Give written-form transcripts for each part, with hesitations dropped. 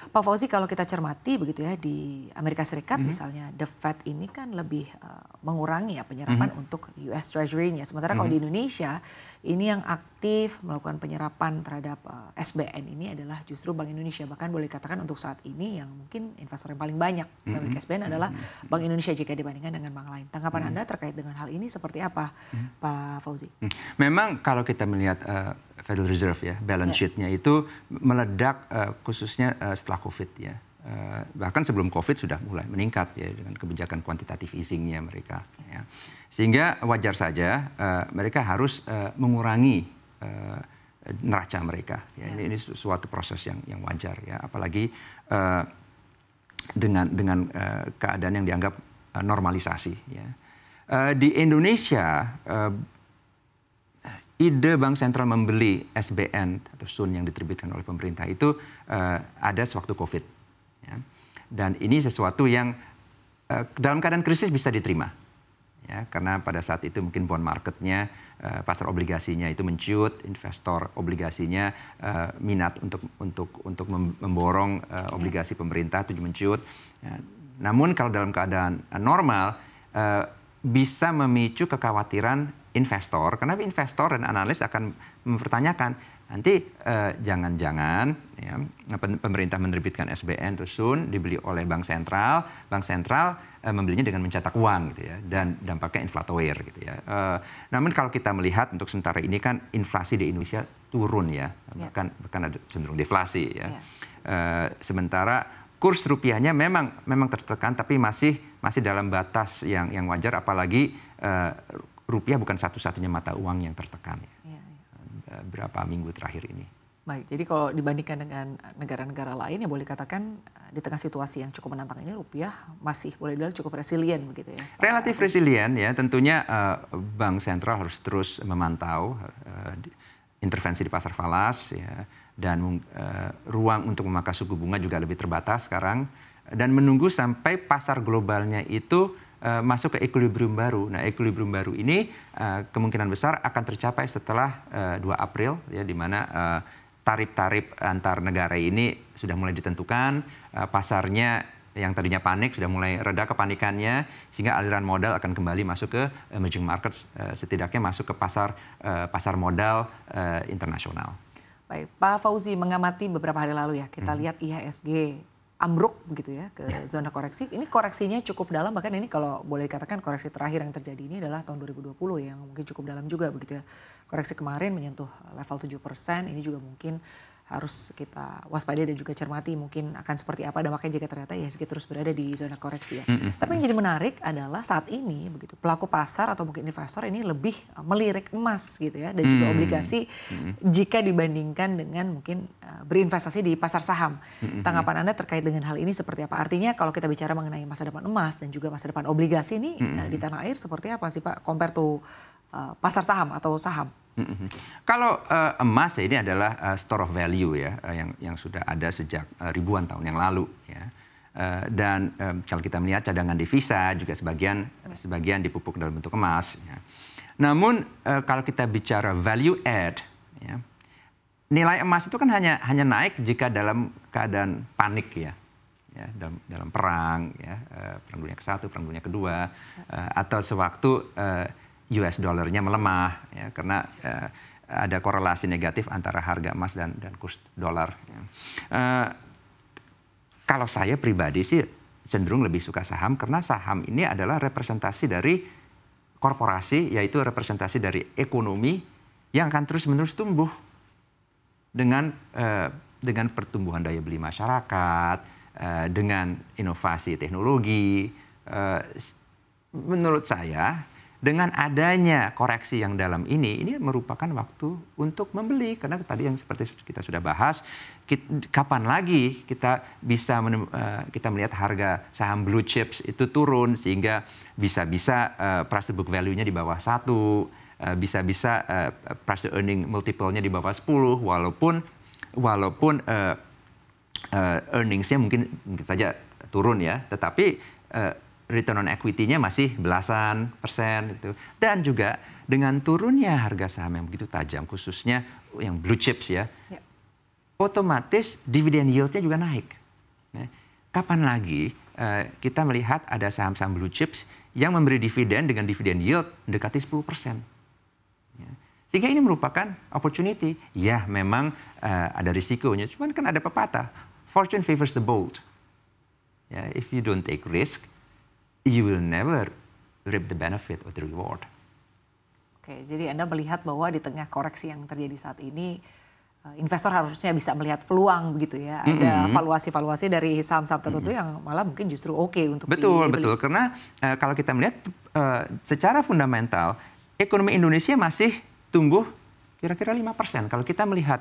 Pak Fauzi, kalau kita cermati begitu ya di Amerika Serikat misalnya, the Fed ini kan lebih mengurangi ya penyerapan untuk US Treasury-nya. Sementara kalau di Indonesia ini yang aktif melakukan penyerapan terhadap SBN ini adalah justru Bank Indonesia. Bahkan boleh dikatakan untuk saat ini yang mungkin investor yang paling banyak memiliki SBN adalah Bank Indonesia jika dibandingkan dengan bank lain. Tanggapan Anda terkait dengan hal ini seperti apa, Pak Fauzi? Memang kalau kita melihat Federal Reserve ya, balance sheet-nya itu meledak khususnya setelah COVID ya. Bahkan sebelum COVID sudah mulai meningkat ya dengan kebijakan quantitative easing-nya mereka. Ya. Sehingga wajar saja mereka harus mengurangi neraca mereka. Ya. Ini suatu proses yang wajar ya. Apalagi dengan keadaan yang dianggap normalisasi. Ya. Di Indonesia ide Bank Sentral membeli SBN atau SUN yang diterbitkan oleh pemerintah itu ada sewaktu COVID. Ya. Dan ini sesuatu yang dalam keadaan krisis bisa diterima. Ya, karena pada saat itu mungkin bond marketnya, pasar obligasinya itu menciut, investor obligasinya minat untuk memborong obligasi pemerintah itu menciut. Ya. Namun kalau dalam keadaan normal bisa memicu kekhawatiran investor, karena investor dan analis akan mempertanyakan nanti jangan-jangan ya, pemerintah menerbitkan SBN atau SUN dibeli oleh Bank Sentral membelinya dengan mencetak uang gitu ya, dan dampaknya inflatoir gitu ya. Namun kalau kita melihat untuk sementara ini kan inflasi di Indonesia turun ya, bahkan ada cenderung deflasi ya. Sementara kurs rupiahnya memang tertekan, tapi masih dalam batas yang wajar, apalagi rupiah bukan satu-satunya mata uang yang tertekan ya. Berapa minggu terakhir ini. Baik, jadi kalau dibandingkan dengan negara-negara lain ya boleh katakan di tengah situasi yang cukup menantang ini rupiah masih boleh dibilang cukup resilient begitu ya. Relatif resilient ya, tentunya Bank Sentral harus terus memantau intervensi di pasar falas ya, dan ruang untuk memangkas suku bunga juga lebih terbatas sekarang, dan menunggu sampai pasar globalnya itu masuk ke equilibrium baru. Nah, equilibrium baru ini kemungkinan besar akan tercapai setelah 2 April ya, di mana tarif-tarif antar negara ini sudah mulai ditentukan, pasarnya yang tadinya panik sudah mulai reda kepanikannya, sehingga aliran modal akan kembali masuk ke emerging markets, setidaknya masuk ke pasar modal internasional. Baik, Pak Fauzi, mengamati beberapa hari lalu ya, kita lihat IHSG ambruk begitu ya ke zona koreksi. Ini koreksinya cukup dalam, bahkan ini kalau boleh dikatakan koreksi terakhir yang terjadi ini adalah tahun 2020 yang mungkin cukup dalam juga begitu ya. Koreksi kemarin menyentuh level 7%, ini juga mungkin harus kita waspadai dan juga cermati mungkin akan seperti apa dampaknya jika ternyata IHSG terus berada di zona koreksi ya. Tapi yang jadi menarik adalah saat ini begitu pelaku pasar atau mungkin investor ini lebih melirik emas gitu ya, dan juga obligasi jika dibandingkan dengan mungkin berinvestasi di pasar saham. Tanggapan Anda terkait dengan hal ini seperti apa? Artinya kalau kita bicara mengenai masa depan emas dan juga masa depan obligasi ini di tanah air seperti apa sih Pak compare to pasar saham atau saham? Kalau emas ini adalah store of value ya, yang sudah ada sejak ribuan tahun yang lalu ya. Dan kalau kita melihat cadangan devisa juga sebagian dipupuk dalam bentuk emas ya. Namun kalau kita bicara value add ya, nilai emas itu kan hanya naik jika dalam keadaan panik ya. Ya, dalam perang ya, perang dunia ke-1, perang dunia ke-2, atau sewaktu US dollarnya melemah ya, karena ada korelasi negatif antara harga emas dan kurs dolar. Ya. Kalau saya pribadi sih cenderung lebih suka saham, karena saham ini adalah representasi dari korporasi, yaitu representasi dari ekonomi yang akan terus-menerus tumbuh dengan pertumbuhan daya beli masyarakat, dengan inovasi teknologi. Menurut saya, dengan adanya koreksi yang dalam ini merupakan waktu untuk membeli. Karena tadi yang seperti kita sudah bahas, kapan lagi kita bisa kita melihat harga saham blue chips itu turun, sehingga bisa-bisa price to book value-nya di bawah 1, bisa-bisa price to earning multiple-nya di bawah 10, walaupun earnings-nya mungkin saja turun ya, tetapi return on equity-nya masih belasan persen gitu. Dan juga dengan turunnya harga saham yang begitu tajam, khususnya yang blue chips ya, otomatis dividend yield-nya juga naik. Ya. Kapan lagi kita melihat ada saham-saham blue chips yang memberi dividen dengan dividen yield mendekati 10%. Ya. Sehingga ini merupakan opportunity. Ya, memang ada risikonya, cuman kan ada pepatah, fortune favors the bold. Ya, if you don't take risk, you will never reap the benefit or the reward. Oke, jadi Anda melihat bahwa di tengah koreksi yang terjadi saat ini, investor harusnya bisa melihat peluang begitu ya. Ada valuasi-valuasi dari saham-saham tertentu yang malah mungkin justru oke untuk Betul, dibeli. betul. Karena kalau kita melihat secara fundamental, ekonomi Indonesia masih tumbuh kira-kira 5%. Kalau kita melihat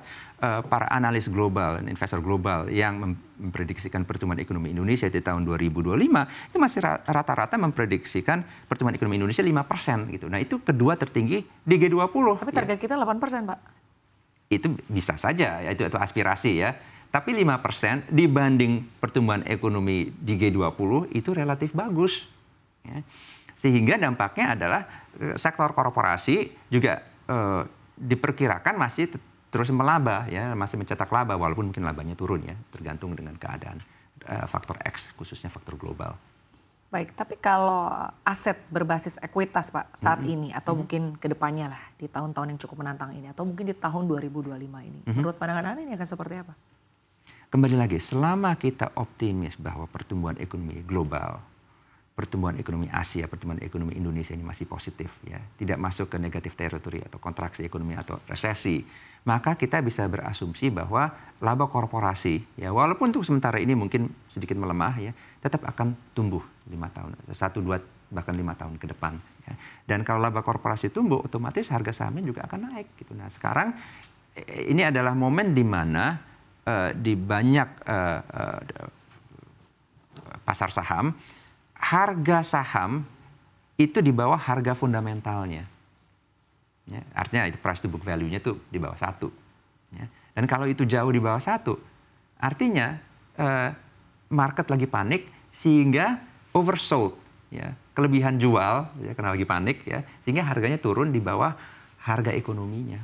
para analis global, investor global yang memprediksikan pertumbuhan ekonomi Indonesia di tahun 2025, ini masih rata-rata memprediksikan pertumbuhan ekonomi Indonesia 5% gitu. Nah, itu kedua tertinggi di G20. Tapi target kita 8%, Pak. Itu bisa saja, ya, itu aspirasi ya. Tapi 5% dibanding pertumbuhan ekonomi di G20 itu relatif bagus. Ya. Sehingga dampaknya adalah sektor korporasi juga diperkirakan masih terus melaba, ya, masih mencetak laba walaupun mungkin labanya turun ya, tergantung dengan keadaan faktor X, khususnya faktor global. Baik, tapi kalau aset berbasis ekuitas Pak saat ini atau mungkin ke depannya lah di tahun-tahun yang cukup menantang ini atau mungkin di tahun 2025 ini, menurut pandangan Anda ini akan seperti apa? Kembali lagi, selama kita optimis bahwa pertumbuhan ekonomi global, pertumbuhan ekonomi Asia, pertumbuhan ekonomi Indonesia ini masih positif, ya, tidak masuk ke negatif territory atau kontraksi ekonomi atau resesi, maka kita bisa berasumsi bahwa laba korporasi, ya, walaupun untuk sementara ini mungkin sedikit melemah, ya, tetap akan tumbuh 5 tahun, 1, 2, bahkan 5 tahun ke depan. Ya. Dan kalau laba korporasi tumbuh, otomatis harga sahamnya juga akan naik. Gitu. Nah, sekarang ini adalah momen di mana di banyak pasar saham, harga saham itu di bawah harga fundamentalnya. Ya, artinya itu price to book value-nya itu di bawah 1. Ya. Dan kalau itu jauh di bawah 1, artinya market lagi panik sehingga oversold. Ya. Kelebihan jual, ya, karena lagi panik, ya, sehingga harganya turun di bawah harga ekonominya.